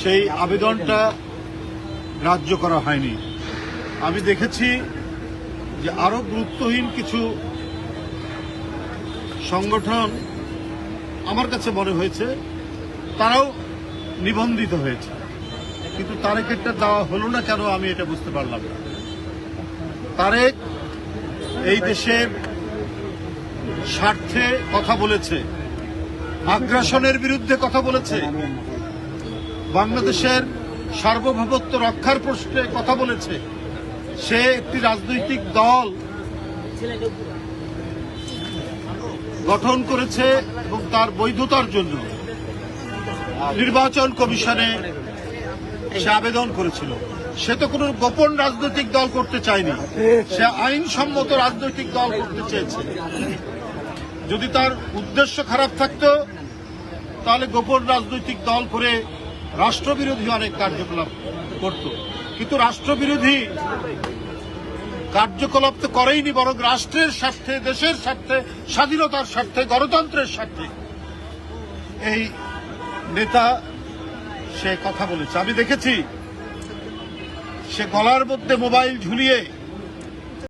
সেই আবেদনটা গ্রাহ্য করা হয়নি। আমি দেখেছি যে আরো গুরুত্বহীন কিছু সংগঠন আমার কাছে মনে হয়েছে তারাও নিবন্ধিত হয়েছে, কিন্তু তারেকেরটা দেওয়া হলো না কেন আমি এটা বুঝতে পারলাম না। তারেক এই দেশের স্বার্থে কথা বলেছে, আগ্রাসনের বিরুদ্ধে কথা বলেছে, বাংলাদেশের সার্বভৌমত্ব রক্ষার প্রশ্নে কথা বলেছে। সে একটি রাজনৈতিক দল গঠন করেছে এবং তার বৈধতার জন্য নির্বাচন কমিশনে সে আবেদন করেছিল। সে তো কোনো গোপন রাজনৈতিক দল করতে চায়নি, সে আইনসম্মত রাজনৈতিক দল করতে চেয়েছে। যদি তার উদ্দেশ্য খারাপ থাকতো তাহলে গোপন রাজনৈতিক দল করে রাষ্ট্রবিরোধী অনেক কার্যকলাপ করত, কিন্তু রাষ্ট্রবিরোধী কার্যকলাপ তো করেইনি, বরং রাষ্ট্রের স্বার্থে, দেশের স্বার্থে, স্বাধীনতার স্বার্থে, গণতন্ত্রের স্বার্থে এই নেতা সে কথা বলেছে। আমি দেখেছি সে গলার মধ্যে মোবাইল ঝুলিয়ে